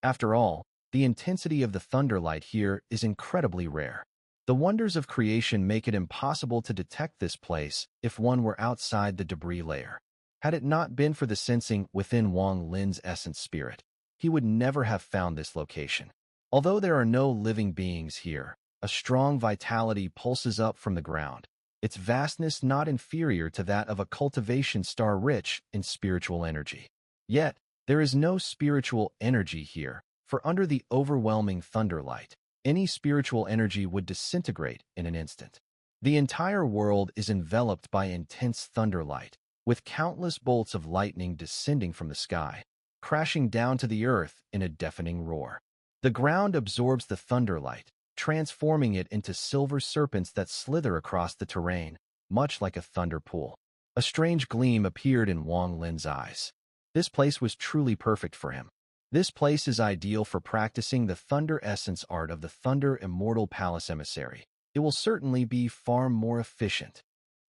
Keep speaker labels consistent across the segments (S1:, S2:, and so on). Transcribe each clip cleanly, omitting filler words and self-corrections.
S1: After all, the intensity of the thunderlight here is incredibly rare. The wonders of creation make it impossible to detect this place if one were outside the debris layer. Had it not been for the sensing within Wang Lin's essence spirit, he would never have found this location. Although there are no living beings here, a strong vitality pulses up from the ground, its vastness not inferior to that of a cultivation star rich in spiritual energy. Yet, there is no spiritual energy here, for under the overwhelming thunderlight, any spiritual energy would disintegrate in an instant. The entire world is enveloped by intense thunderlight, with countless bolts of lightning descending from the sky, crashing down to the earth in a deafening roar. The ground absorbs the thunderlight, transforming it into silver serpents that slither across the terrain, much like a thunder pool. A strange gleam appeared in Wang Lin's eyes. This place was truly perfect for him. This place is ideal for practicing the thunder essence art of the Thunder Immortal Palace Emissary. It will certainly be far more efficient.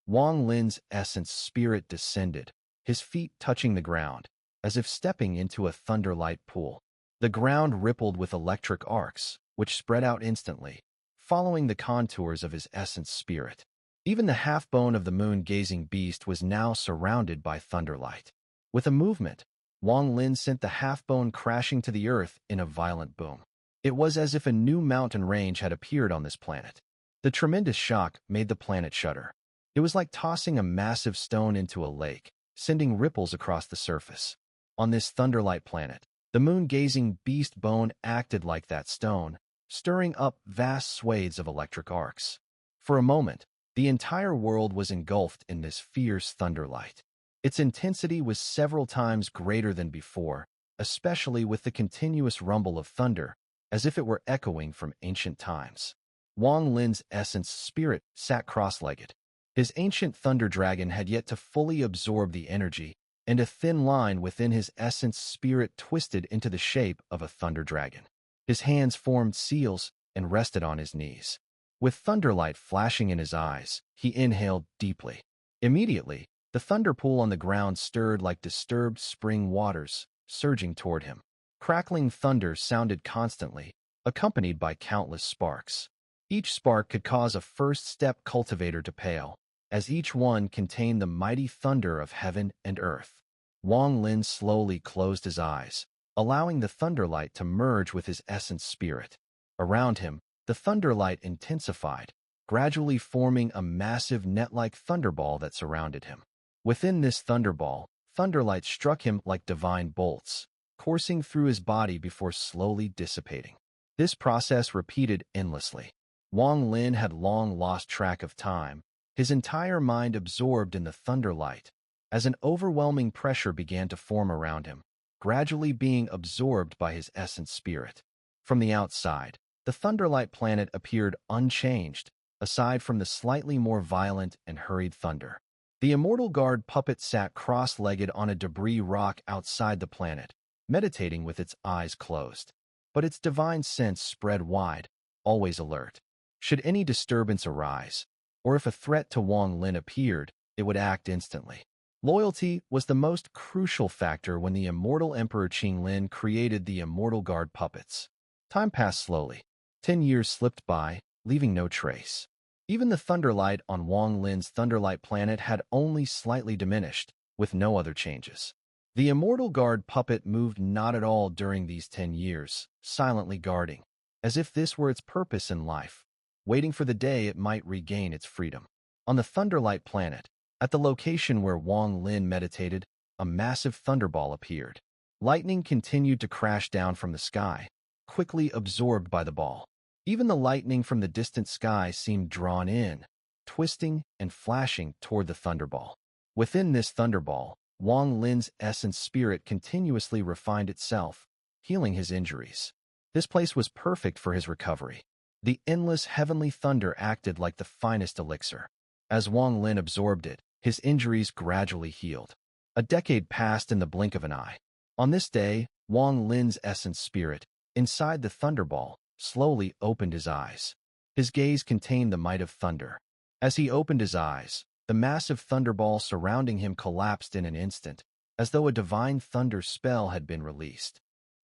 S1: Wang Lin's essence spirit descended, his feet touching the ground, as if stepping into a thunderlight pool. The ground rippled with electric arcs, which spread out instantly, following the contours of his essence spirit. Even the half-bone of the moon-gazing beast was now surrounded by thunderlight. With a movement, Wang Lin sent the half-bone crashing to the earth in a violent boom. It was as if a new mountain range had appeared on this planet. The tremendous shock made the planet shudder. It was like tossing a massive stone into a lake, sending ripples across the surface. On this thunderlight planet, the moon-gazing beast bone acted like that stone, stirring up vast swathes of electric arcs. For a moment, the entire world was engulfed in this fierce thunderlight. Its intensity was several times greater than before, especially with the continuous rumble of thunder, as if it were echoing from ancient times. Wang Lin's essence spirit sat cross-legged. His ancient thunder dragon had yet to fully absorb the energy, and a thin line within his essence spirit twisted into the shape of a thunder dragon. His hands formed seals and rested on his knees. With thunderlight flashing in his eyes, he inhaled deeply. Immediately, the thunder pool on the ground stirred like disturbed spring waters, surging toward him. Crackling thunder sounded constantly, accompanied by countless sparks. Each spark could cause a first-step cultivator to pale, as each one contained the mighty thunder of heaven and earth. Wang Lin slowly closed his eyes, allowing the thunderlight to merge with his essence spirit. Around him, the thunderlight intensified, gradually forming a massive net-like thunderball that surrounded him. Within this thunderball, thunderlight struck him like divine bolts, coursing through his body before slowly dissipating. This process repeated endlessly. Wang Lin had long lost track of time, his entire mind absorbed in the thunderlight, as an overwhelming pressure began to form around him, gradually being absorbed by his essence spirit. From the outside, the thunderlight planet appeared unchanged, aside from the slightly more violent and hurried thunder. The Immortal Guard puppet sat cross-legged on a debris rock outside the planet, meditating with its eyes closed. But its divine sense spread wide, always alert. Should any disturbance arise, or if a threat to Wang Lin appeared, it would act instantly. Loyalty was the most crucial factor when the immortal Emperor Qinglin created the Immortal Guard puppets. Time passed slowly. 10 years slipped by, leaving no trace. Even the thunderlight on Wang Lin's thunderlight planet had only slightly diminished, with no other changes. The Immortal Guard puppet moved not at all during these 10 years, silently guarding, as if this were its purpose in life, waiting for the day it might regain its freedom. On the thunderlight planet, at the location where Wang Lin meditated, a massive thunderball appeared. Lightning continued to crash down from the sky, quickly absorbed by the ball. Even the lightning from the distant sky seemed drawn in, twisting and flashing toward the thunderball. Within this thunderball, Wang Lin's essence spirit continuously refined itself, healing his injuries. This place was perfect for his recovery. The endless heavenly thunder acted like the finest elixir. As Wang Lin absorbed it, his injuries gradually healed. A decade passed in the blink of an eye. On this day, Wang Lin's essence spirit, inside the thunderball, slowly opened his eyes. His gaze contained the might of thunder. As he opened his eyes, the massive thunderball surrounding him collapsed in an instant, as though a divine thunder spell had been released.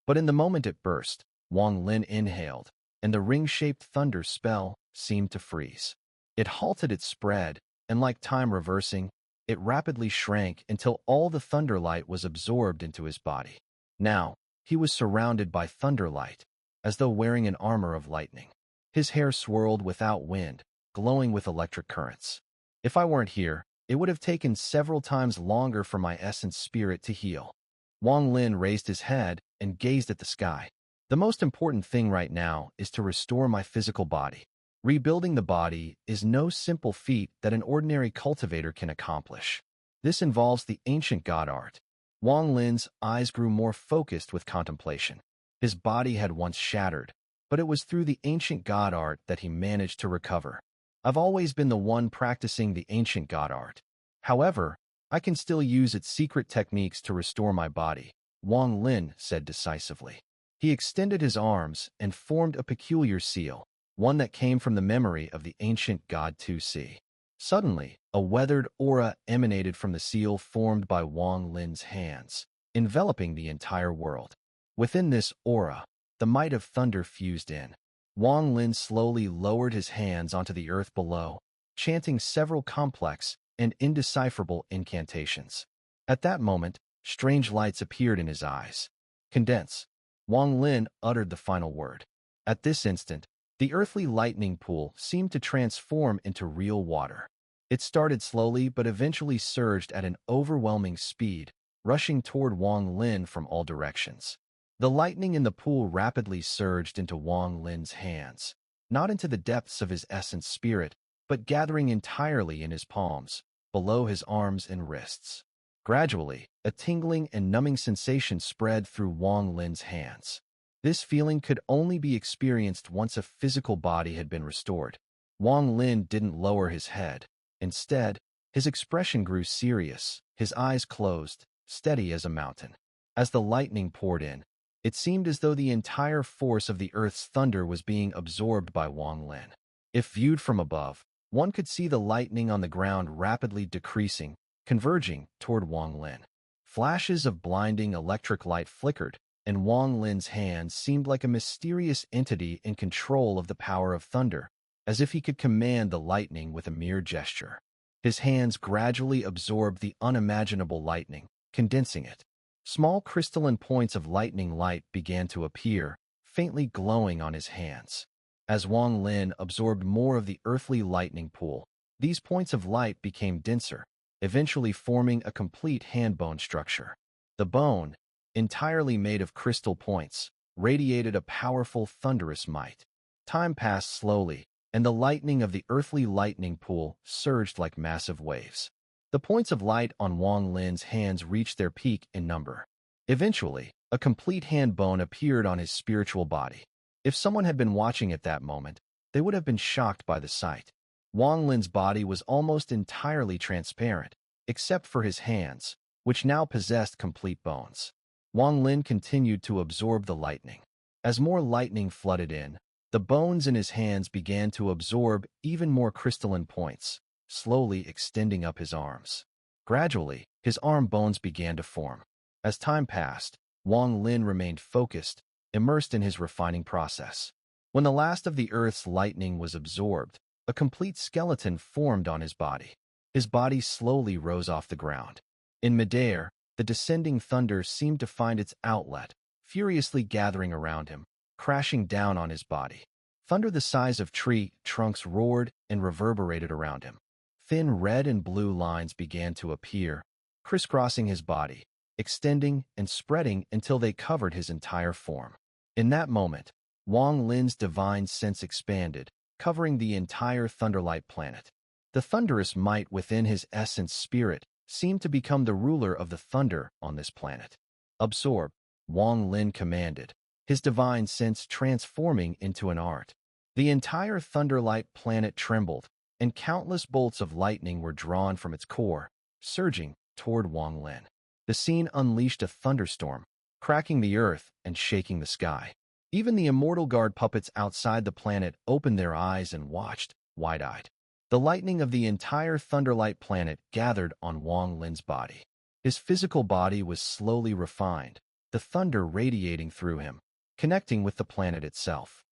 S1: But in the moment it burst, Wang Lin inhaled, and the ring-shaped thunder spell seemed to freeze. It halted its spread, and like time reversing, it rapidly shrank until all the thunderlight was absorbed into his body. Now, he was surrounded by thunderlight, as though wearing an armor of lightning. His hair swirled without wind, glowing with electric currents. If I weren't here, it would have taken several times longer for my essence spirit to heal. Wang Lin raised his head and gazed at the sky. The most important thing right now is to restore my physical body. Rebuilding the body is no simple feat that an ordinary cultivator can accomplish. This involves the ancient god art. Wang Lin's eyes grew more focused with contemplation. His body had once shattered, but it was through the ancient god art that he managed to recover. I've always been the one practicing the ancient god art. However, I can still use its secret techniques to restore my body, Wang Lin said decisively. He extended his arms and formed a peculiar seal, one that came from the memory of the ancient god 2C. Suddenly, a weathered aura emanated from the seal formed by Wang Lin's hands, enveloping the entire world. Within this aura, the might of thunder fused in. Wang Lin slowly lowered his hands onto the earth below, chanting several complex and indecipherable incantations. At that moment, strange lights appeared in his eyes. Condense. Wang Lin uttered the final word. At this instant, the earthly lightning pool seemed to transform into real water. It started slowly but eventually surged at an overwhelming speed, rushing toward Wang Lin from all directions. The lightning in the pool rapidly surged into Wang Lin's hands, not into the depths of his essence spirit, but gathering entirely in his palms, below his arms and wrists. Gradually, a tingling and numbing sensation spread through Wang Lin's hands. This feeling could only be experienced once a physical body had been restored. Wang Lin didn't lower his head. Instead, his expression grew serious, his eyes closed, steady as a mountain. As the lightning poured in, it seemed as though the entire force of the earth's thunder was being absorbed by Wang Lin. If viewed from above, one could see the lightning on the ground rapidly decreasing, converging toward Wang Lin. Flashes of blinding electric light flickered, and Wang Lin's hands seemed like a mysterious entity in control of the power of thunder, as if he could command the lightning with a mere gesture. His hands gradually absorbed the unimaginable lightning, condensing it. Small crystalline points of lightning light began to appear, faintly glowing on his hands. As Wang Lin absorbed more of the earthly lightning pool, these points of light became denser, eventually forming a complete hand bone structure. The bone, entirely made of crystal points, radiated a powerful thunderous might. Time passed slowly, and the lightning of the earthly lightning pool surged like massive waves. The points of light on Wang Lin's hands reached their peak in number. Eventually, a complete hand bone appeared on his spiritual body. If someone had been watching at that moment, they would have been shocked by the sight. Wang Lin's body was almost entirely transparent, except for his hands, which now possessed complete bones. Wang Lin continued to absorb the lightning. As more lightning flooded in, the bones in his hands began to absorb even more crystalline points, slowly extending up his arms. Gradually, his arm bones began to form. As time passed, Wang Lin remained focused, immersed in his refining process. When the last of the earth's lightning was absorbed, a complete skeleton formed on his body. His body slowly rose off the ground. In midair, the descending thunder seemed to find its outlet, furiously gathering around him, crashing down on his body. Thunder the size of tree trunks roared and reverberated around him. Thin red and blue lines began to appear, crisscrossing his body, extending and spreading until they covered his entire form. In that moment, Wang Lin's divine sense expanded, covering the entire Thunderlight planet. The thunderous might within his essence spirit seemed to become the ruler of the thunder on this planet. Absorb, Wang Lin commanded, his divine sense transforming into an art. The entire Thunderlight planet trembled, and countless bolts of lightning were drawn from its core, surging toward Wang Lin. The scene unleashed a thunderstorm, cracking the earth and shaking the sky. Even the immortal guard puppets outside the planet opened their eyes and watched, wide-eyed. The lightning of the entire Thunderlight planet gathered on Wang Lin's body. His physical body was slowly refined, the thunder radiating through him, connecting with the planet itself.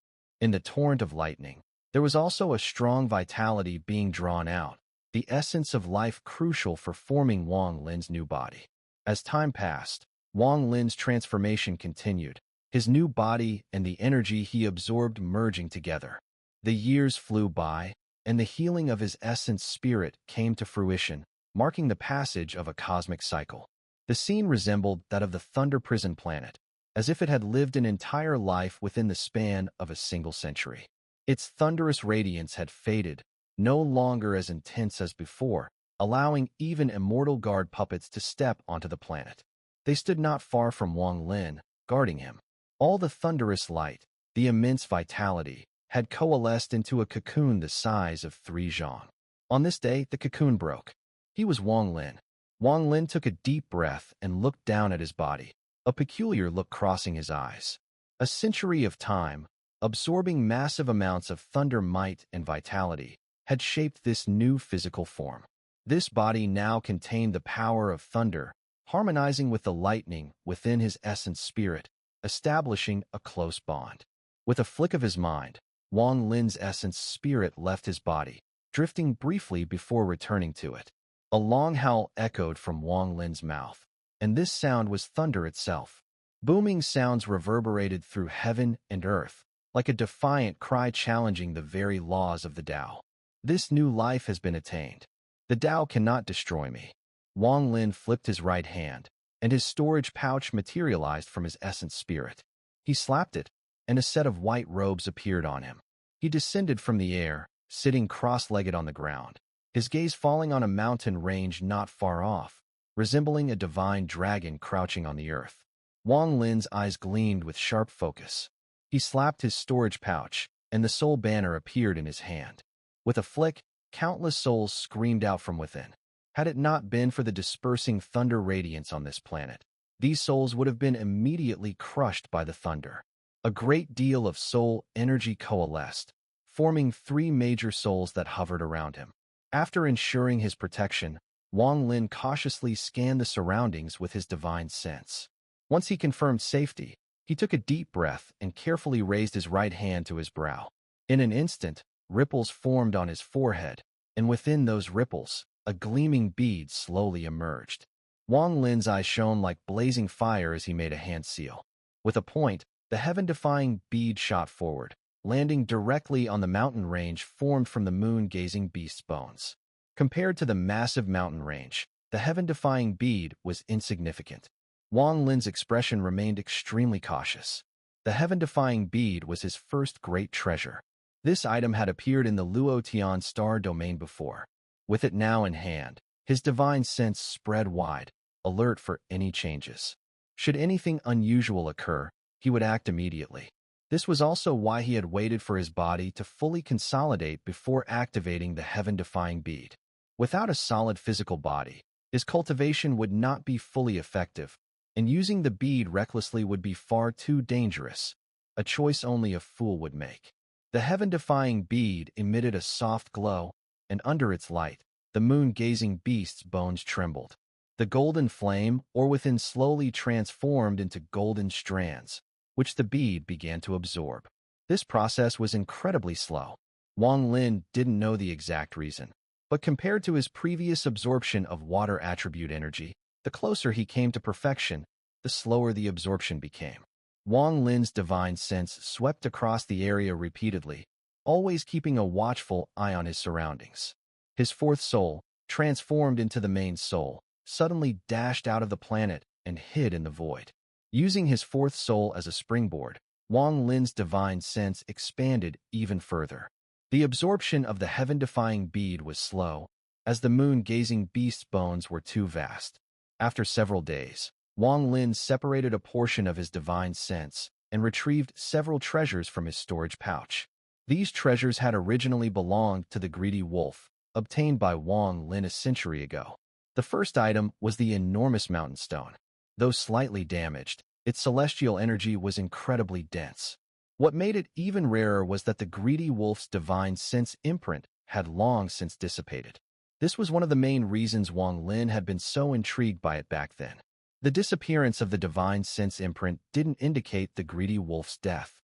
S1: In the torrent of lightning, there was also a strong vitality being drawn out, the essence of life crucial for forming Wang Lin's new body. As time passed, Wang Lin's transformation continued, his new body and the energy he absorbed merging together. The years flew by, and the healing of his essence spirit came to fruition, marking the passage of a cosmic cycle. The scene resembled that of the Thunder Prison planet, as if it had lived an entire life within the span of a single century. Its thunderous radiance had faded, no longer as intense as before, allowing even immortal guard puppets to step onto the planet. They stood not far from Wang Lin, guarding him. All the thunderous light, the immense vitality, had coalesced into a cocoon the size of 3 zhang. On this day, the cocoon broke. He was Wang Lin. Wang Lin took a deep breath and looked down at his body, a peculiar look crossing his eyes. A century of time, absorbing massive amounts of thunder might and vitality, had shaped this new physical form. This body now contained the power of thunder, harmonizing with the lightning within his essence spirit, establishing a close bond. With a flick of his mind, Wang Lin's essence spirit left his body, drifting briefly before returning to it. A long howl echoed from Wang Lin's mouth, and this sound was thunder itself. Booming sounds reverberated through heaven and earth, like a defiant cry challenging the very laws of the Tao. This new life has been attained. The Tao cannot destroy me. Wang Lin flipped his right hand, and his storage pouch materialized from his essence spirit. He slapped it, and a set of white robes appeared on him. He descended from the air, sitting cross-legged on the ground, his gaze falling on a mountain range not far off, resembling a divine dragon crouching on the earth. Wang Lin's eyes gleamed with sharp focus. He slapped his storage pouch, and the soul banner appeared in his hand. With a flick, countless souls screamed out from within. Had it not been for the dispersing thunder radiance on this planet, these souls would have been immediately crushed by the thunder. A great deal of soul energy coalesced, forming 3 major souls that hovered around him. After ensuring his protection, Wang Lin cautiously scanned the surroundings with his divine sense. Once he confirmed safety, he took a deep breath and carefully raised his right hand to his brow. In an instant, ripples formed on his forehead, and within those ripples, a gleaming bead slowly emerged. Wang Lin's eyes shone like blazing fire as he made a hand seal. With a point, the heaven-defying bead shot forward, landing directly on the mountain range formed from the moon-gazing beast's bones. Compared to the massive mountain range, the heaven-defying bead was insignificant. Wang Lin's expression remained extremely cautious. The heaven-defying bead was his first great treasure. This item had appeared in the Luotian star domain before. With it now in hand, his divine sense spread wide, alert for any changes. Should anything unusual occur, he would act immediately. This was also why he had waited for his body to fully consolidate before activating the heaven-defying bead. Without a solid physical body, his cultivation would not be fully effective, and using the bead recklessly would be far too dangerous, a choice only a fool would make. The heaven-defying bead emitted a soft glow, and under its light, the moon-gazing beast's bones trembled. The golden flame, or within, slowly transformed into golden strands, which the bead began to absorb. This process was incredibly slow. Wang Lin didn't know the exact reason, but compared to his previous absorption of water attribute energy, the closer he came to perfection, the slower the absorption became. Wang Lin's divine sense swept across the area repeatedly, always keeping a watchful eye on his surroundings. His 4th soul, transformed into the main soul, suddenly dashed out of the planet and hid in the void. Using his 4th soul as a springboard, Wang Lin's divine sense expanded even further. The absorption of the heaven-defying bead was slow, as the moon-gazing beast's bones were too vast. After several days, Wang Lin separated a portion of his divine sense and retrieved several treasures from his storage pouch. These treasures had originally belonged to the greedy wolf, obtained by Wang Lin a century ago. The first item was the enormous mountain stone. Though slightly damaged, its celestial energy was incredibly dense. What made it even rarer was that the greedy wolf's divine sense imprint had long since dissipated. This was one of the main reasons Wang Lin had been so intrigued by it back then. The disappearance of the divine sense imprint didn't indicate the greedy wolf's death.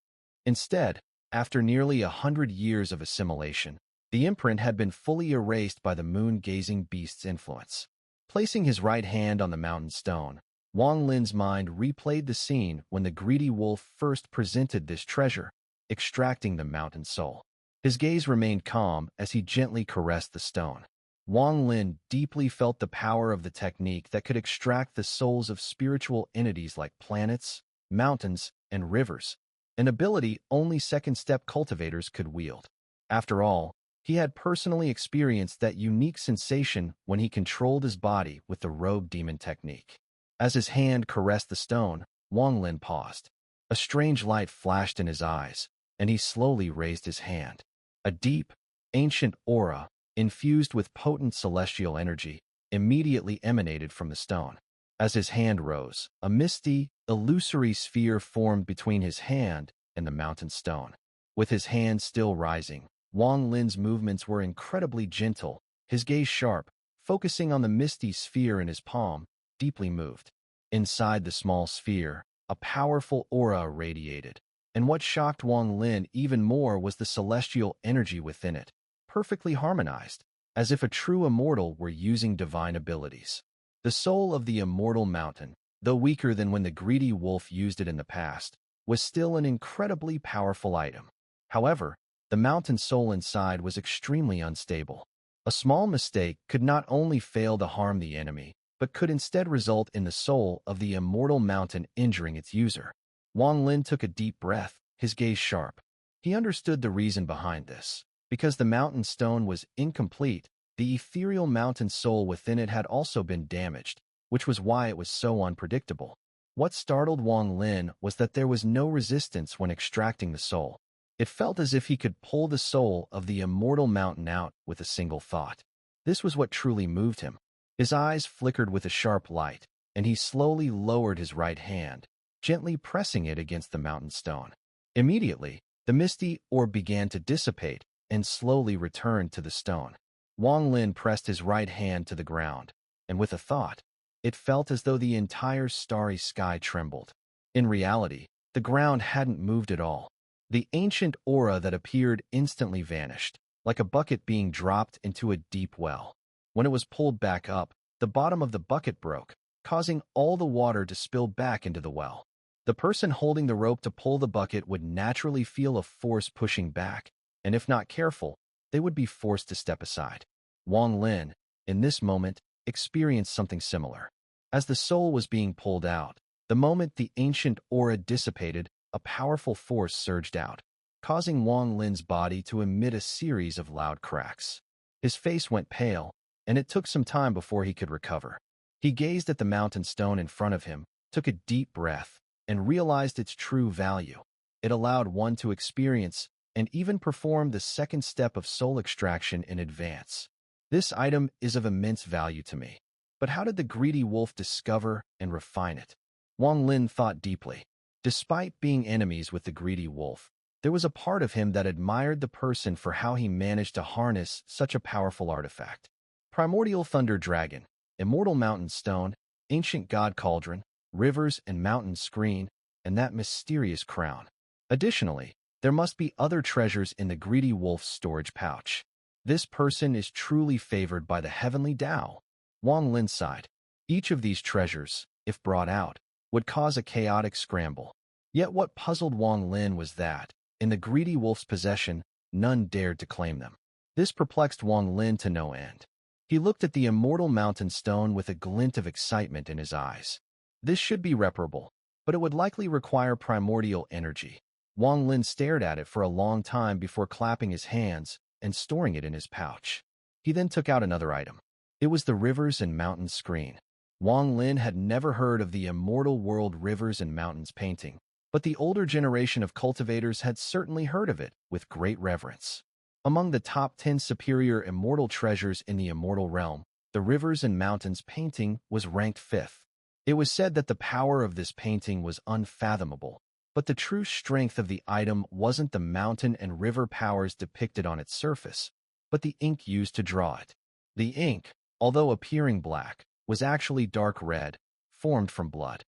S1: Instead, after nearly 100 years of assimilation, the imprint had been fully erased by the moon-gazing beast's influence. Placing his right hand on the mountain stone, Wang Lin's mind replayed the scene when the greedy wolf first presented this treasure, extracting the mountain soul. His gaze remained calm as he gently caressed the stone. Wang Lin deeply felt the power of the technique that could extract the souls of spiritual entities like planets, mountains, and rivers, an ability only second-step cultivators could wield. After all, he had personally experienced that unique sensation when he controlled his body with the robe demon technique. As his hand caressed the stone, Wang Lin paused. A strange light flashed in his eyes, and he slowly raised his hand. A deep, ancient aura, infused with potent celestial energy, immediately emanated from the stone. As his hand rose, a misty, illusory sphere formed between his hand and the mountain stone. With his hand still rising, Wang Lin's movements were incredibly gentle, his gaze sharp, focusing on the misty sphere in his palm, deeply moved. Inside the small sphere, a powerful aura radiated, and what shocked Wang Lin even more was the celestial energy within it, perfectly harmonized, as if a true immortal were using divine abilities. The soul of the immortal mountain, though weaker than when the greedy wolf used it in the past, was still an incredibly powerful item. However, the mountain soul inside was extremely unstable. A small mistake could not only fail to harm the enemy, but could instead result in the soul of the immortal mountain injuring its user. Wang Lin took a deep breath, his gaze sharp. He understood the reason behind this. Because the mountain stone was incomplete, the ethereal mountain soul within it had also been damaged, which was why it was so unpredictable. What startled Wang Lin was that there was no resistance when extracting the soul. It felt as if he could pull the soul of the immortal mountain out with a single thought. This was what truly moved him. His eyes flickered with a sharp light, and he slowly lowered his right hand, gently pressing it against the mountain stone. Immediately, the misty orb began to dissipate and slowly returned to the stone. Wang Lin pressed his right hand to the ground, and with a thought, it felt as though the entire starry sky trembled. In reality, the ground hadn't moved at all. The ancient aura that appeared instantly vanished, like a bucket being dropped into a deep well. When it was pulled back up, the bottom of the bucket broke, causing all the water to spill back into the well. The person holding the rope to pull the bucket would naturally feel a force pushing back, and if not careful, they would be forced to step aside. Wang Lin, in this moment, experienced something similar. As the soul was being pulled out, the moment the ancient aura dissipated, a powerful force surged out, causing Wang Lin's body to emit a series of loud cracks. His face went pale, and it took some time before he could recover. He gazed at the mountain stone in front of him, took a deep breath, and realized its true value. It allowed one to experience and even perform the second step of soul extraction in advance. This item is of immense value to me. But how did the greedy wolf discover and refine it? Wang Lin thought deeply. Despite being enemies with the greedy wolf, there was a part of him that admired the person for how he managed to harness such a powerful artifact. Primordial Thunder Dragon, Immortal Mountain Stone, Ancient God Cauldron, Rivers and Mountain Screen, and that mysterious crown. Additionally, there must be other treasures in the greedy wolf's storage pouch. This person is truly favored by the heavenly Tao. Wang Lin sighed. Each of these treasures, if brought out, would cause a chaotic scramble. Yet what puzzled Wang Lin was that, in the greedy wolf's possession, none dared to claim them. This perplexed Wang Lin to no end. He looked at the immortal mountain stone with a glint of excitement in his eyes. This should be reparable, but it would likely require primordial energy. Wang Lin stared at it for a long time before clapping his hands and storing it in his pouch. He then took out another item. It was the Rivers and Mountains screen. Wang Lin had never heard of the Immortal World Rivers and Mountains painting, but the older generation of cultivators had certainly heard of it with great reverence. Among the top 10 superior immortal treasures in the immortal realm, the Rivers and Mountains painting was ranked 5th. It was said that the power of this painting was unfathomable, but the true strength of the item wasn't the mountain and river powers depicted on its surface, but the ink used to draw it. The ink, although appearing black, was actually dark red, formed from blood.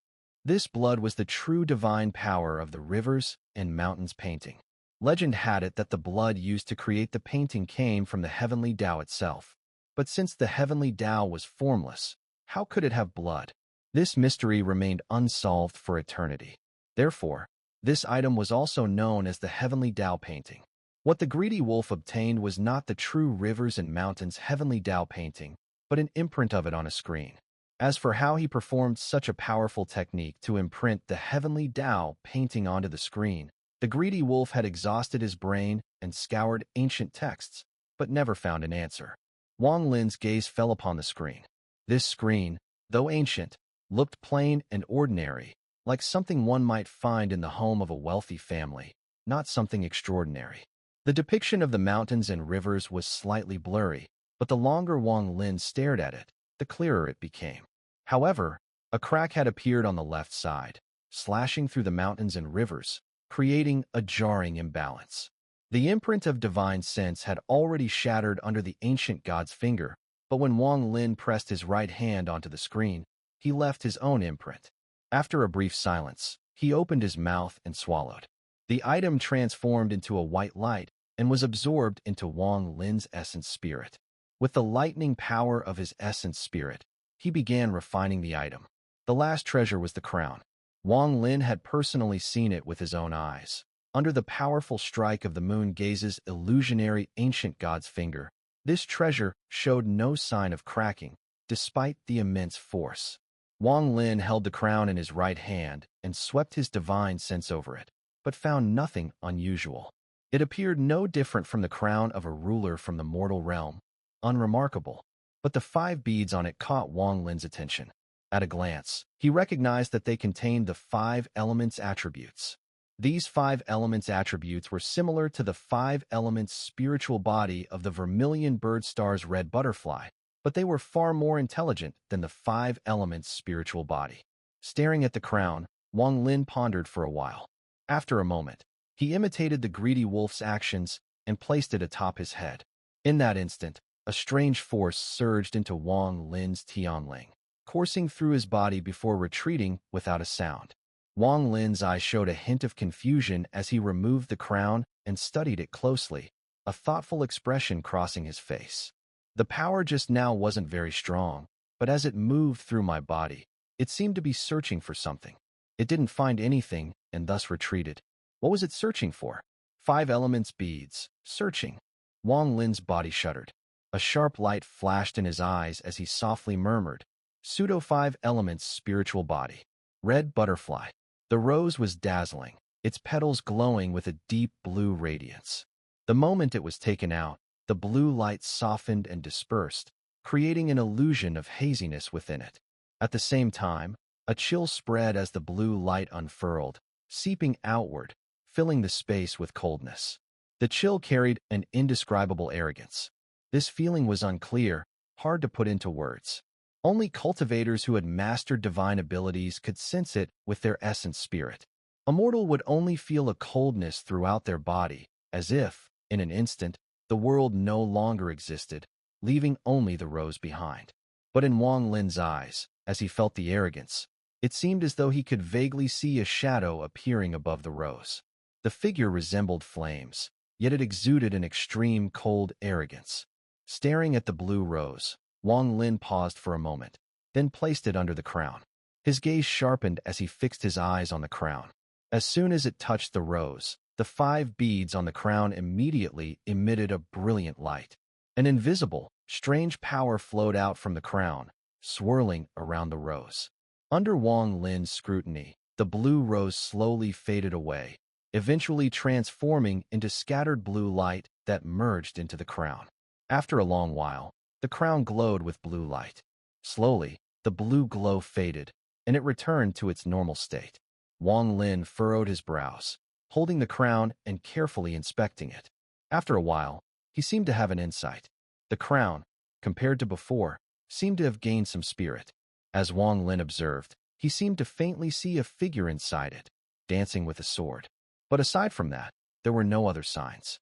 S1: This blood was the true divine power of the rivers and mountains painting. Legend had it that the blood used to create the painting came from the heavenly Tao itself. But since the heavenly Tao was formless, how could it have blood? This mystery remained unsolved for eternity. Therefore, this item was also known as the heavenly Tao painting. What the greedy wolf obtained was not the true rivers and mountains heavenly Tao painting, but an imprint of it on a screen. As for how he performed such a powerful technique to imprint the heavenly Tao painting onto the screen, the greedy wolf had exhausted his brain and scoured ancient texts, but never found an answer. Wang Lin's gaze fell upon the screen. This screen, though ancient, looked plain and ordinary, like something one might find in the home of a wealthy family, not something extraordinary. The depiction of the mountains and rivers was slightly blurry, but the longer Wang Lin stared at it, the clearer it became. However, a crack had appeared on the left side, slashing through the mountains and rivers, creating a jarring imbalance. The imprint of divine sense had already shattered under the ancient god's finger, but when Wang Lin pressed his right hand onto the screen, he left his own imprint. After a brief silence, he opened his mouth and swallowed. The item transformed into a white light and was absorbed into Wang Lin's essence spirit. With the lightning power of his essence spirit, he began refining the item. The last treasure was the crown. Wang Lin had personally seen it with his own eyes. Under the powerful strike of the moon gaze's illusionary ancient god's finger, this treasure showed no sign of cracking, despite the immense force. Wang Lin held the crown in his right hand and swept his divine sense over it, but found nothing unusual. It appeared no different from the crown of a ruler from the mortal realm, unremarkable, but the 5 beads on it caught Wang Lin's attention. At a glance, he recognized that they contained the 5 elements attributes. These 5 elements attributes were similar to the 5 elements spiritual body of the vermilion bird star's red butterfly, but they were far more intelligent than the 5 elements spiritual body. Staring at the crown, Wang Lin pondered for a while. After a moment, he imitated the greedy wolf's actions and placed it atop his head. In that instant, a strange force surged into Wang Lin's Tianling, coursing through his body before retreating without a sound. Wang Lin's eyes showed a hint of confusion as he removed the crown and studied it closely, a thoughtful expression crossing his face. The power just now wasn't very strong, but as it moved through my body, it seemed to be searching for something. It didn't find anything and thus retreated. What was it searching for? 5 elements beads. Searching. Wang Lin's body shuddered. A sharp light flashed in his eyes as he softly murmured, "Pseudo 5 elements spiritual body. Red butterfly." The rose was dazzling, its petals glowing with a deep blue radiance. The moment it was taken out, the blue light softened and dispersed, creating an illusion of haziness within it. At the same time, a chill spread as the blue light unfurled, seeping outward, filling the space with coldness. The chill carried an indescribable arrogance. This feeling was unclear, hard to put into words. Only cultivators who had mastered divine abilities could sense it with their essence spirit. A mortal would only feel a coldness throughout their body, as if, in an instant, the world no longer existed, leaving only the rose behind. But in Wang Lin's eyes, as he felt the arrogance, it seemed as though he could vaguely see a shadow appearing above the rose. The figure resembled flames, yet it exuded an extreme cold arrogance. Staring at the blue rose, Wang Lin paused for a moment, then placed it under the crown. His gaze sharpened as he fixed his eyes on the crown. As soon as it touched the rose, the 5 beads on the crown immediately emitted a brilliant light. An invisible, strange power flowed out from the crown, swirling around the rose. Under Wang Lin's scrutiny, the blue rose slowly faded away, eventually transforming into scattered blue light that merged into the crown. After a long while, the crown glowed with blue light. Slowly, the blue glow faded, and it returned to its normal state. Wang Lin furrowed his brows, holding the crown and carefully inspecting it. After a while, he seemed to have an insight. The crown, compared to before, seemed to have gained some spirit. As Wang Lin observed, he seemed to faintly see a figure inside it, dancing with a sword. But aside from that, there were no other signs.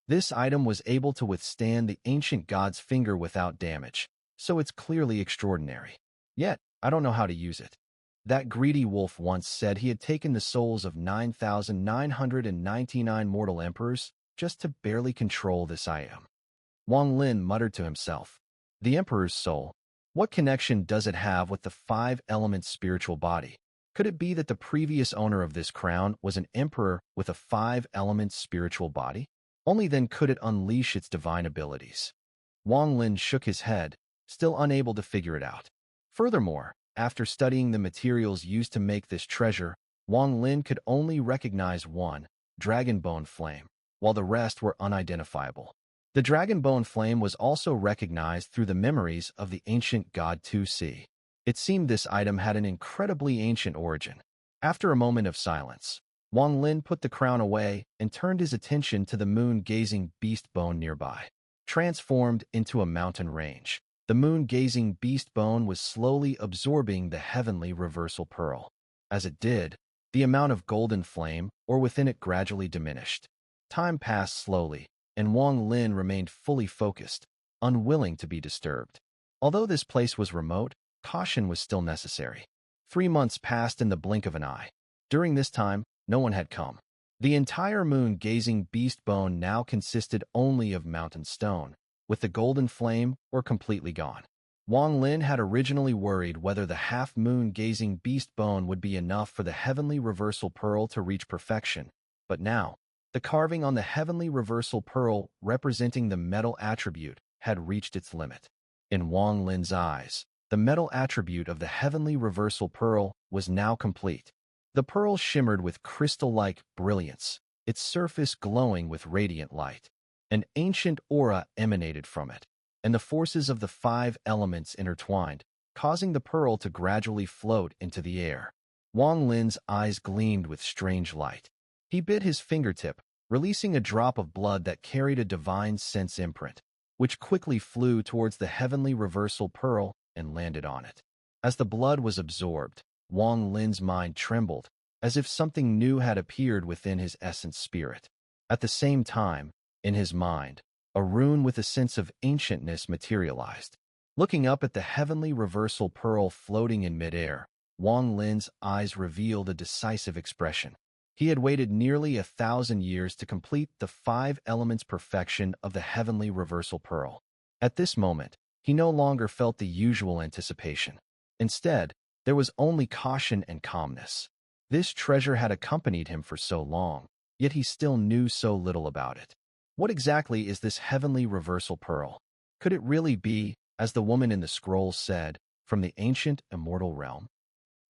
S1: This item was able to withstand the ancient god's finger without damage, so it's clearly extraordinary. Yet, I don't know how to use it. That greedy wolf once said he had taken the souls of 9,999 mortal emperors just to barely control this item. Wang Lin muttered to himself, "The emperor's soul? What connection does it have with the five-element spiritual body? Could it be that the previous owner of this crown was an emperor with a five-element spiritual body? Only then could it unleash its divine abilities." Wang Lin shook his head, still unable to figure it out. Furthermore, after studying the materials used to make this treasure, Wang Lin could only recognize one, dragon bone flame, while the rest were unidentifiable. The dragon bone flame was also recognized through the memories of the ancient god 2C. It seemed this item had an incredibly ancient origin. After a moment of silence, Wang Lin put the crown away and turned his attention to the moon-gazing beast bone nearby. Transformed into a mountain range, the moon-gazing beast bone was slowly absorbing the heavenly reversal pearl. As it did, the amount of golden flame or within it gradually diminished. Time passed slowly, and Wang Lin remained fully focused, unwilling to be disturbed. Although this place was remote, caution was still necessary. 3 months passed in the blink of an eye. During this time, no one had come. The entire moon-gazing beast bone now consisted only of mountain stone, with the golden flame or completely gone. Wang Lin had originally worried whether the half-moon-gazing beast bone would be enough for the heavenly reversal pearl to reach perfection, but now, the carving on the heavenly reversal pearl representing the metal attribute had reached its limit. In Wang Lin's eyes, the metal attribute of the heavenly reversal pearl was now complete. The pearl shimmered with crystal-like brilliance, its surface glowing with radiant light. An ancient aura emanated from it, and the forces of the five elements intertwined, causing the pearl to gradually float into the air. Wang Lin's eyes gleamed with strange light. He bit his fingertip, releasing a drop of blood that carried a divine sense imprint, which quickly flew towards the heavenly reversal pearl and landed on it. As the blood was absorbed, Wang Lin's mind trembled, as if something new had appeared within his essence spirit. At the same time, in his mind, a rune with a sense of ancientness materialized. Looking up at the heavenly reversal pearl floating in midair, Wang Lin's eyes revealed a decisive expression. He had waited nearly 1,000 years to complete the five elements perfection of the heavenly reversal pearl. At this moment, he no longer felt the usual anticipation. Instead, there was only caution and calmness. This treasure had accompanied him for so long, yet he still knew so little about it. What exactly is this heavenly reversal pearl? Could it really be, as the woman in the scroll said, from the ancient immortal realm?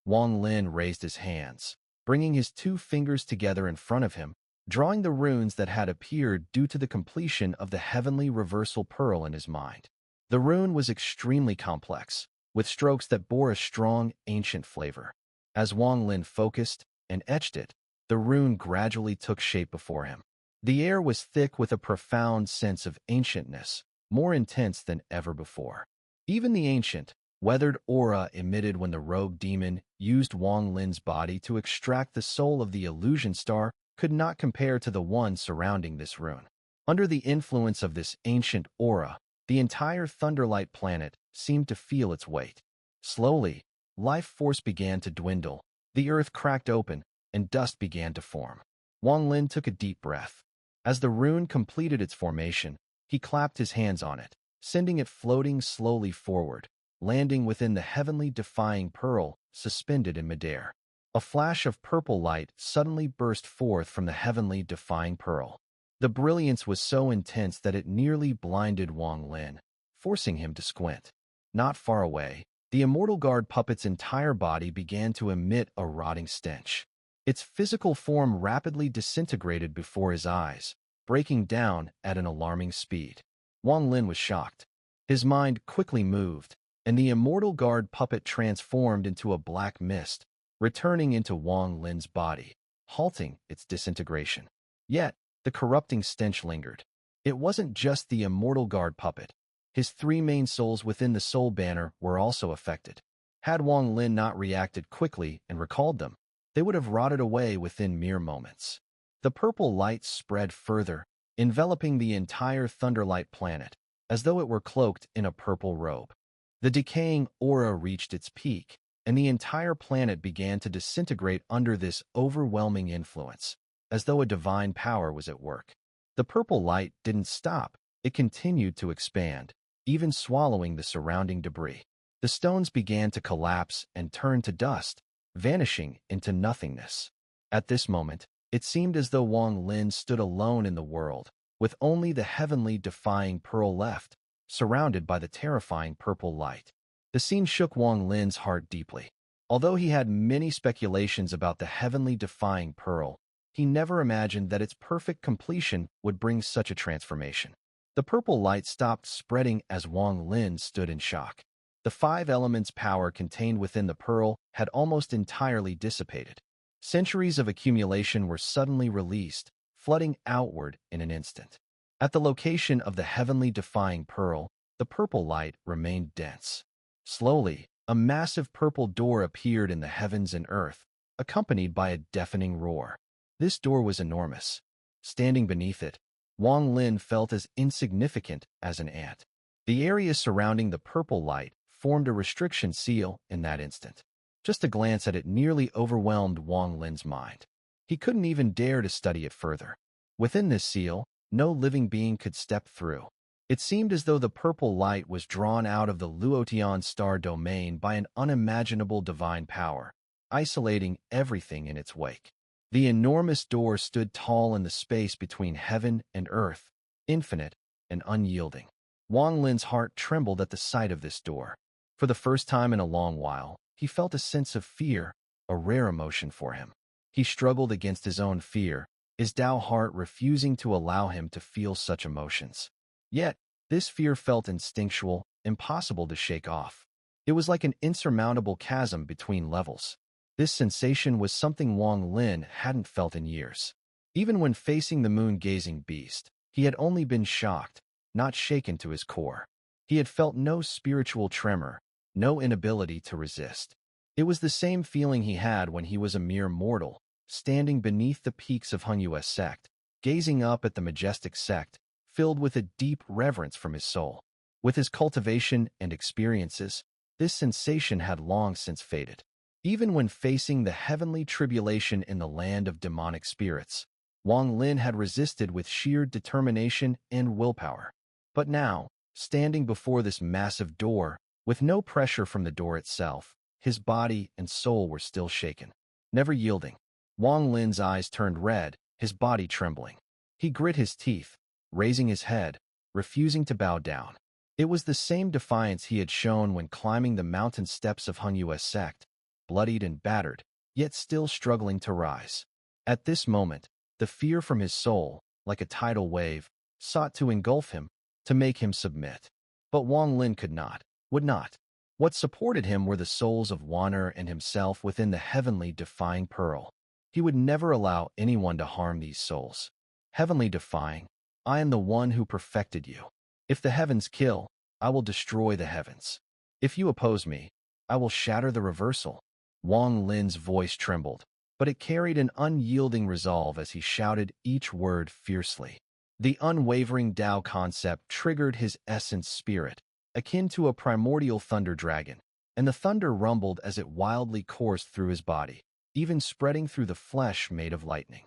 S1: Wang Lin raised his hands, bringing his 2 fingers together in front of him, drawing the runes that had appeared due to the completion of the heavenly reversal pearl in his mind. The rune was extremely complex, with strokes that bore a strong, ancient flavor. As Wang Lin focused and etched it, the rune gradually took shape before him. The air was thick with a profound sense of ancientness, more intense than ever before. Even the ancient, weathered aura emitted when the rogue demon used Wang Lin's body to extract the soul of the illusion star could not compare to the one surrounding this rune. Under the influence of this ancient aura, the entire Thunderlight planet seemed to feel its weight. Slowly, life force began to dwindle, the earth cracked open, and dust began to form. Wang Lin took a deep breath. As the rune completed its formation, he clapped his hands on it, sending it floating slowly forward, landing within the Heaven-defying pearl suspended in midair. A flash of purple light suddenly burst forth from the Heaven-defying pearl. The brilliance was so intense that it nearly blinded Wang Lin, forcing him to squint. Not far away, the Immortal Guard puppet's entire body began to emit a rotting stench. Its physical form rapidly disintegrated before his eyes, breaking down at an alarming speed. Wang Lin was shocked. His mind quickly moved, and the Immortal Guard puppet transformed into a black mist, returning into Wang Lin's body, halting its disintegration. Yet, the corrupting stench lingered. It wasn't just the Immortal Guard puppet. His 3 main souls within the soul banner were also affected. Had Wang Lin not reacted quickly and recalled them, they would have rotted away within mere moments. The purple light spread further, enveloping the entire Thunderlight planet, as though it were cloaked in a purple robe. The decaying aura reached its peak, and the entire planet began to disintegrate under this overwhelming influence, as though a divine power was at work. The purple light didn't stop. It continued to expand, even swallowing the surrounding debris. The stones began to collapse and turn to dust, vanishing into nothingness. At this moment, it seemed as though Wang Lin stood alone in the world, with only the heavenly-defying pearl left, surrounded by the terrifying purple light. The scene shook Wang Lin's heart deeply. Although he had many speculations about the heavenly-defying pearl, he never imagined that its perfect completion would bring such a transformation. The purple light stopped spreading as Wang Lin stood in shock. The 5 elements' power contained within the pearl had almost entirely dissipated. Centuries of accumulation were suddenly released, flooding outward in an instant. At the location of the heavenly-defying pearl, the purple light remained dense. Slowly, a massive purple door appeared in the heavens and earth, accompanied by a deafening roar. This door was enormous. Standing beneath it, Wang Lin felt as insignificant as an ant. The area surrounding the purple light formed a restriction seal in that instant. Just a glance at it nearly overwhelmed Wang Lin's mind. He couldn't even dare to study it further. Within this seal, no living being could step through. It seemed as though the purple light was drawn out of the Luotian star domain by an unimaginable divine power, isolating everything in its wake. The enormous door stood tall in the space between heaven and earth, infinite and unyielding. Wang Lin's heart trembled at the sight of this door. For the first time in a long while, he felt a sense of fear, a rare emotion for him. He struggled against his own fear, his Tao heart refusing to allow him to feel such emotions. Yet, this fear felt instinctual, impossible to shake off. It was like an insurmountable chasm between levels. This sensation was something Wang Lin hadn't felt in years. Even when facing the moon-gazing beast, he had only been shocked, not shaken to his core. He had felt no spiritual tremor, no inability to resist. It was the same feeling he had when he was a mere mortal, standing beneath the peaks of Xun'er sect, gazing up at the majestic sect, filled with a deep reverence from his soul. With his cultivation and experiences, this sensation had long since faded. Even when facing the heavenly tribulation in the land of demonic spirits, Wang Lin had resisted with sheer determination and willpower. But now, standing before this massive door, with no pressure from the door itself, his body and soul were still shaken. Never yielding, Wang Lin's eyes turned red, his body trembling. He grit his teeth, raising his head, refusing to bow down. It was the same defiance he had shown when climbing the mountain steps of Xun'er sect, bloodied and battered, yet still struggling to rise. At this moment, the fear from his soul, like a tidal wave, sought to engulf him, to make him submit. But Wang Lin could not, would not. What supported him were the souls of Xun'er and himself within the heavenly-defying pearl. He would never allow anyone to harm these souls. Heavenly-defying, I am the one who perfected you. If the heavens kill, I will destroy the heavens. If you oppose me, I will shatter the reversal. Wang Lin's voice trembled, but it carried an unyielding resolve as he shouted each word fiercely. The unwavering Tao concept triggered his essence spirit, akin to a primordial thunder dragon, and the thunder rumbled as it wildly coursed through his body, even spreading through the flesh made of lightning.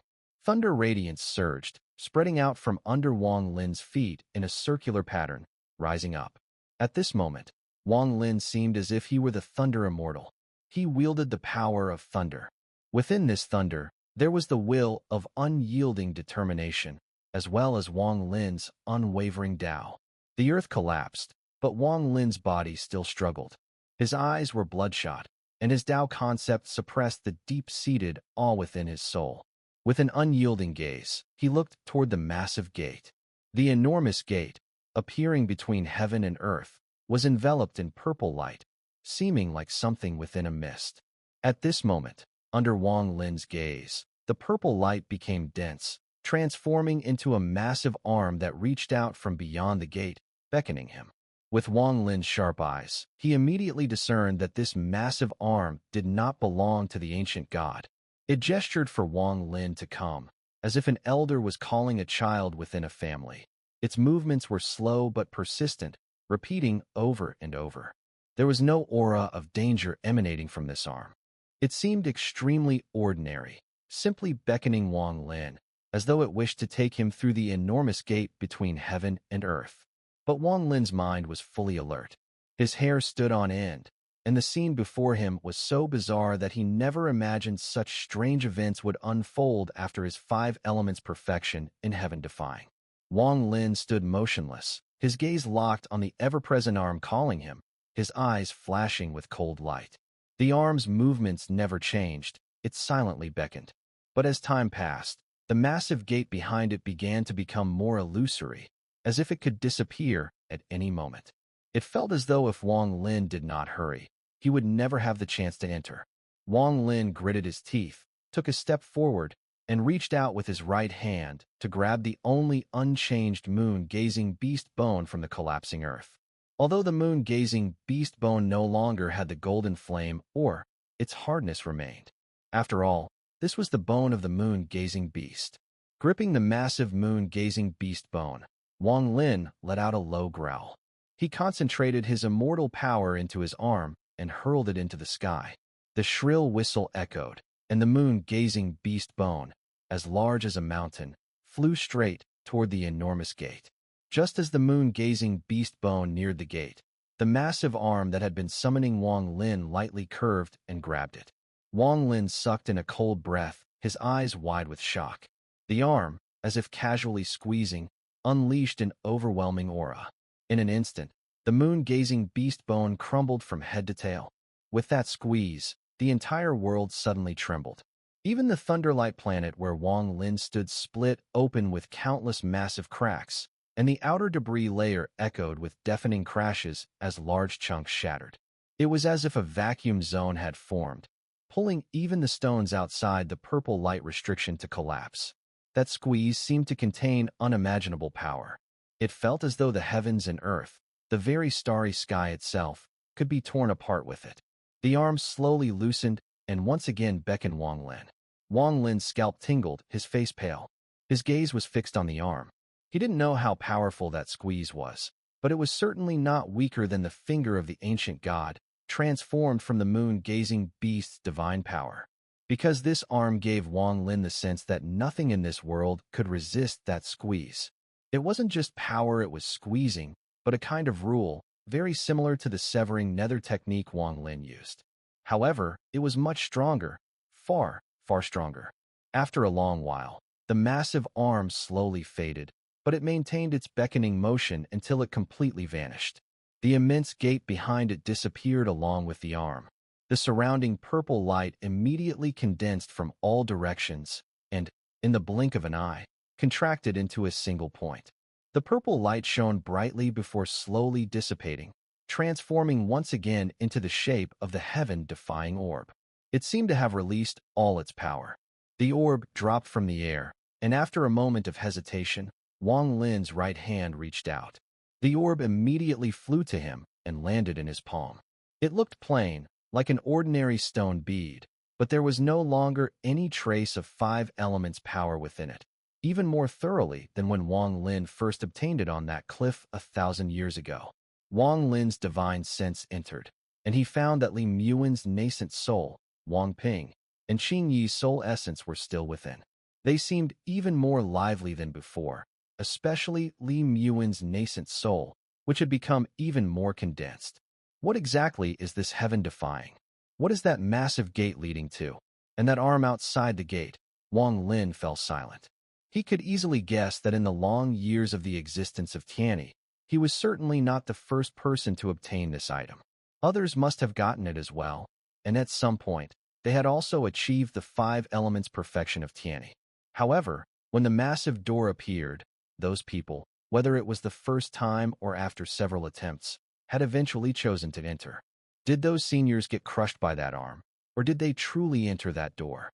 S1: Thunder radiance surged, spreading out from under Wang Lin's feet in a circular pattern, rising up. At this moment, Wang Lin seemed as if he were the Thunder Immortal. He wielded the power of thunder. Within this thunder, there was the will of unyielding determination, as well as Wang Lin's unwavering Tao. The earth collapsed, but Wang Lin's body still struggled. His eyes were bloodshot, and his Tao concept suppressed the deep-seated awe within his soul. With an unyielding gaze, he looked toward the massive gate. The enormous gate, appearing between heaven and earth, was enveloped in purple light, seeming like something within a mist. At this moment, under Wang Lin's gaze, the purple light became dense, transforming into a massive arm that reached out from beyond the gate, beckoning him. With Wang Lin's sharp eyes, he immediately discerned that this massive arm did not belong to the ancient god. It gestured for Wang Lin to come, as if an elder was calling a child within a family. Its movements were slow but persistent, repeating over and over. There was no aura of danger emanating from this arm. It seemed extremely ordinary, simply beckoning Wang Lin, as though it wished to take him through the enormous gate between heaven and earth. But Wang Lin's mind was fully alert. His hair stood on end, and the scene before him was so bizarre that he never imagined such strange events would unfold after his 5 elements perfection in Heaven-defying. Wang Lin stood motionless, his gaze locked on the ever-present arm calling him, his eyes flashing with cold light. The arm's movements never changed, it silently beckoned. But as time passed, the massive gate behind it began to become more illusory, as if it could disappear at any moment. It felt as though if Wang Lin did not hurry, he would never have the chance to enter. Wang Lin gritted his teeth, took a step forward, and reached out with his right hand to grab the only unchanged moon-gazing beast bone from the collapsing earth. Although the moon-gazing beast bone no longer had the golden flame or its hardness remained. After all, this was the bone of the moon-gazing beast. Gripping the massive moon-gazing beast bone, Wang Lin let out a low growl. He concentrated his immortal power into his arm and hurled it into the sky. The shrill whistle echoed, and the moon-gazing beast bone, as large as a mountain, flew straight toward the enormous gate. Just as the moon-gazing beast bone neared the gate, the massive arm that had been summoning Wang Lin lightly curved and grabbed it. Wang Lin sucked in a cold breath, his eyes wide with shock. The arm, as if casually squeezing, unleashed an overwhelming aura. In an instant, the moon-gazing beast bone crumbled from head to tail. With that squeeze, the entire world suddenly trembled. Even the Thunderlight planet where Wang Lin stood split open with countless massive cracks, and the outer debris layer echoed with deafening crashes as large chunks shattered. It was as if a vacuum zone had formed, pulling even the stones outside the purple light restriction to collapse. That squeeze seemed to contain unimaginable power. It felt as though the heavens and earth, the very starry sky itself, could be torn apart with it. The arm slowly loosened and once again beckoned Wang Lin. Wang Lin's scalp tingled, his face pale. His gaze was fixed on the arm. He didn't know how powerful that squeeze was, but it was certainly not weaker than the finger of the ancient god, transformed from the moon-gazing beast's divine power. Because this arm gave Wang Lin the sense that nothing in this world could resist that squeeze. It wasn't just power it was squeezing, but a kind of rule, very similar to the severing nether technique Wang Lin used. However, it was much stronger, far, far stronger. After a long while, the massive arm slowly faded, but it maintained its beckoning motion until it completely vanished. The immense gate behind it disappeared along with the arm. The surrounding purple light immediately condensed from all directions and, in the blink of an eye, contracted into a single point. The purple light shone brightly before slowly dissipating, transforming once again into the shape of the heaven-defying orb. It seemed to have released all its power. The orb dropped from the air, and after a moment of hesitation, Wang Lin's right hand reached out. The orb immediately flew to him and landed in his palm. It looked plain, like an ordinary stone bead, but there was no longer any trace of 5 elements power within it, even more thoroughly than when Wang Lin first obtained it on that cliff 1,000 years ago. Wang Lin's divine sense entered, and he found that Li Muin's nascent soul, Wang Ping, and Qing Yi's soul essence were still within. They seemed even more lively than before, especially Li Muin's nascent soul, which had become even more condensed. What exactly is this heaven-defying? What is that massive gate leading to? And that arm outside the gate? Wang Lin fell silent. He could easily guess that in the long years of the existence of Tianyi, he was certainly not the first person to obtain this item. Others must have gotten it as well, and at some point, they had also achieved the 5 elements perfection of Tianyi. However, when the massive door appeared, those people, whether it was the first time or after several attempts, had eventually chosen to enter. Did those seniors get crushed by that arm, or did they truly enter that door?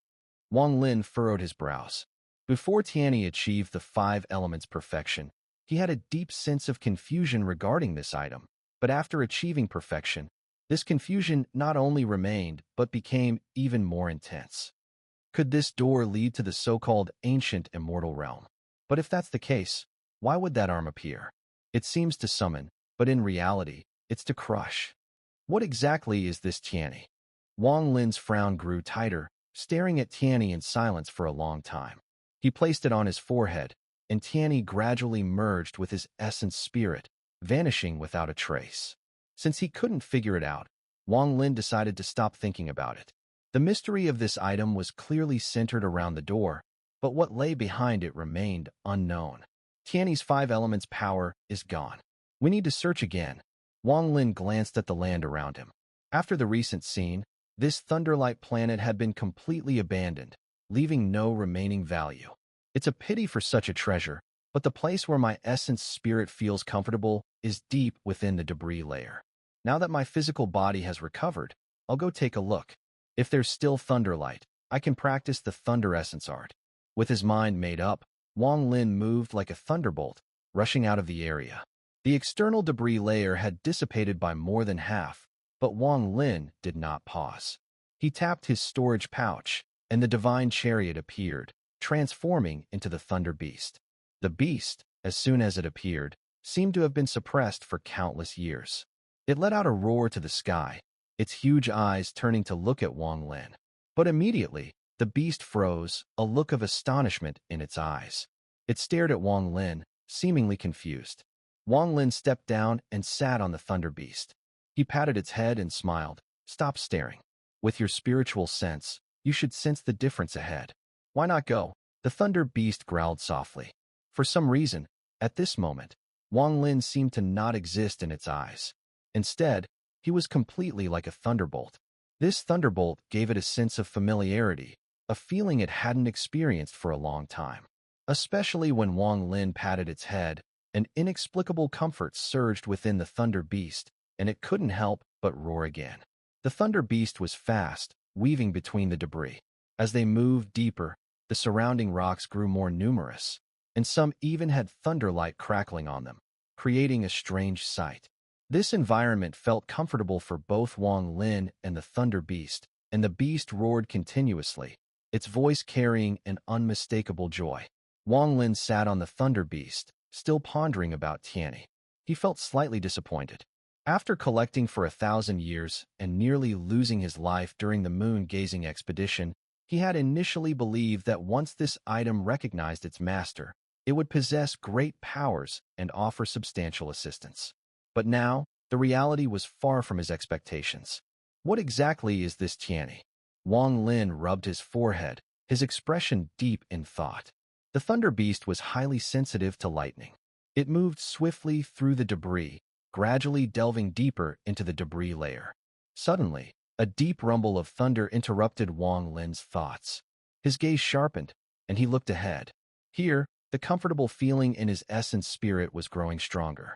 S1: Wang Lin furrowed his brows. Before Tianyi achieved the 5 elements perfection, he had a deep sense of confusion regarding this item, but after achieving perfection, this confusion not only remained but became even more intense. Could this door lead to the so-called ancient immortal realm? But if that's the case, why would that arm appear? It seems to summon, but in reality, it's to crush. What exactly is this Tianyi? Wang Lin's frown grew tighter, staring at Tianyi in silence for a long time. He placed it on his forehead, and Tianyi gradually merged with his essence spirit, vanishing without a trace. Since he couldn't figure it out, Wang Lin decided to stop thinking about it. The mystery of this item was clearly centered around the door, but what lay behind it remained unknown. Tianyi's 5 elements power is gone. We need to search again. Wang Lin glanced at the land around him. After the recent scene, this Thunderlight planet had been completely abandoned, leaving no remaining value. It's a pity for such a treasure, but the place where my essence spirit feels comfortable is deep within the debris layer. Now that my physical body has recovered, I'll go take a look. If there's still Thunderlight, I can practice the Thunder Essence art. With his mind made up, Wang Lin moved like a thunderbolt, rushing out of the area. The external debris layer had dissipated by more than half, but Wang Lin did not pause. He tapped his storage pouch, and the divine chariot appeared, transforming into the Thunder Beast. The beast, as soon as it appeared, seemed to have been suppressed for countless years. It let out a roar to the sky, its huge eyes turning to look at Wang Lin. But immediately, the beast froze, a look of astonishment in its eyes. It stared at Wang Lin, seemingly confused. Wang Lin stepped down and sat on the Thunder Beast. He patted its head and smiled. Stop staring. With your spiritual sense, you should sense the difference ahead. Why not go? The Thunder Beast growled softly. For some reason, at this moment, Wang Lin seemed to not exist in its eyes. Instead, he was completely like a thunderbolt. This thunderbolt gave it a sense of familiarity, a feeling it hadn't experienced for a long time. Especially when Wang Lin patted its head, an inexplicable comfort surged within the Thunder Beast, and it couldn't help but roar again. The Thunder Beast was fast, weaving between the debris. As they moved deeper, the surrounding rocks grew more numerous, and some even had thunderlight crackling on them, creating a strange sight. This environment felt comfortable for both Wang Lin and the Thunder Beast, and the beast roared continuously, its voice carrying an unmistakable joy. Wang Lin sat on the Thunder Beast, still pondering about Tianyi. He felt slightly disappointed. After collecting for 1,000 years and nearly losing his life during the moon-gazing expedition, he had initially believed that once this item recognized its master, it would possess great powers and offer substantial assistance. But now, the reality was far from his expectations. What exactly is this Tianyi? Wang Lin rubbed his forehead, his expression deep in thought. The Thunder Beast was highly sensitive to lightning. It moved swiftly through the debris, gradually delving deeper into the debris layer. Suddenly, a deep rumble of thunder interrupted Wang Lin's thoughts. His gaze sharpened, and he looked ahead. Here, the comfortable feeling in his essence spirit was growing stronger.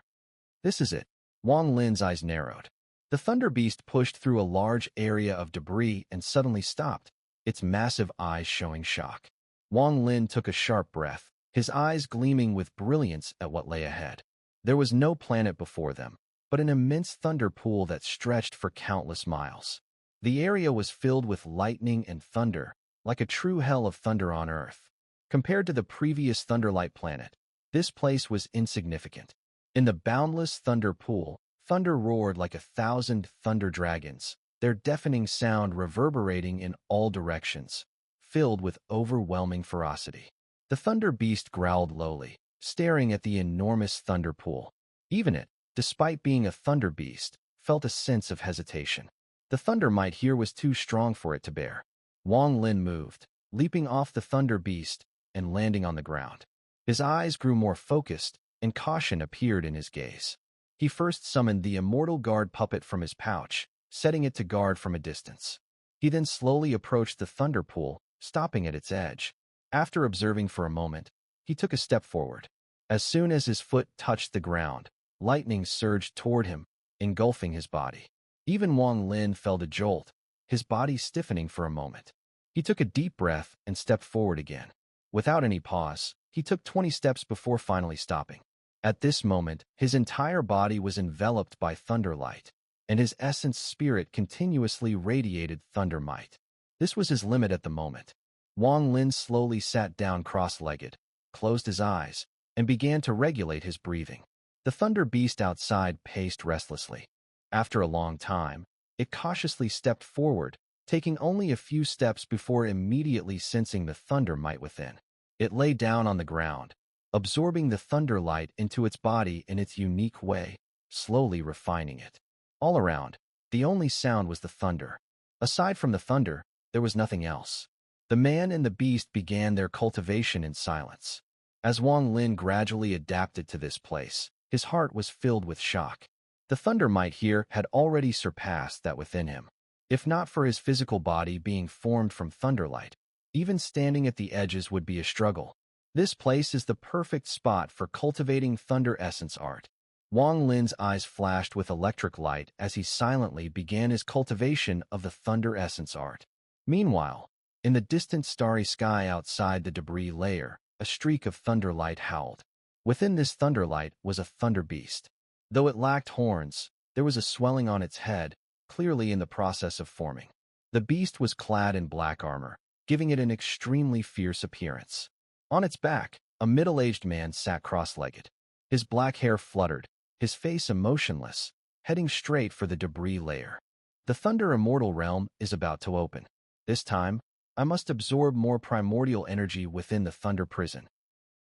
S1: This is it. Wang Lin's eyes narrowed. The Thunder Beast pushed through a large area of debris and suddenly stopped, its massive eyes showing shock. Wang Lin took a sharp breath, his eyes gleaming with brilliance at what lay ahead. There was no planet before them, but an immense thunder pool that stretched for countless miles. The area was filled with lightning and thunder, like a true hell of thunder on Earth. Compared to the previous Thunderlight planet, this place was insignificant. In the boundless thunder pool, thunder roared like 1,000 thunder dragons, their deafening sound reverberating in all directions, filled with overwhelming ferocity. The Thunder Beast growled lowly, staring at the enormous thunder pool. Even it, despite being a Thunder Beast, felt a sense of hesitation. The thunder might here was too strong for it to bear. Wang Lin moved, leaping off the Thunder Beast and landing on the ground. His eyes grew more focused, and caution appeared in his gaze. He first summoned the Immortal Guard puppet from his pouch, setting it to guard from a distance. He then slowly approached the thunder pool, stopping at its edge. After observing for a moment, he took a step forward. As soon as his foot touched the ground, lightning surged toward him, engulfing his body. Even Wang Lin felt a jolt, his body stiffening for a moment. He took a deep breath and stepped forward again. Without any pause, he took 20 steps before finally stopping. At this moment, his entire body was enveloped by thunderlight, and his essence spirit continuously radiated thunder might. This was his limit at the moment. Wang Lin slowly sat down cross-legged, closed his eyes, and began to regulate his breathing. The Thunder Beast outside paced restlessly. After a long time, it cautiously stepped forward, taking only a few steps before immediately sensing the thunder might within. It lay down on the ground, absorbing the thunder light into its body in its unique way, slowly refining it. All around, the only sound was the thunder. Aside from the thunder, there was nothing else. The man and the beast began their cultivation in silence. As Wang Lin gradually adapted to this place, his heart was filled with shock. The thunder might here had already surpassed that within him. If not for his physical body being formed from thunderlight, even standing at the edges would be a struggle. This place is the perfect spot for cultivating thunder essence art. Wang Lin's eyes flashed with electric light as he silently began his cultivation of the thunder essence art. Meanwhile, in the distant starry sky outside the debris layer, a streak of thunderlight howled. Within this thunderlight was a thunder beast. Though it lacked horns, there was a swelling on its head, clearly in the process of forming. The beast was clad in black armor, giving it an extremely fierce appearance. On its back, a middle-aged man sat cross-legged. His black hair fluttered, his face emotionless, heading straight for the debris layer. The Thunder Immortal realm is about to open. This time, I must absorb more primordial energy within the Thunder Prison.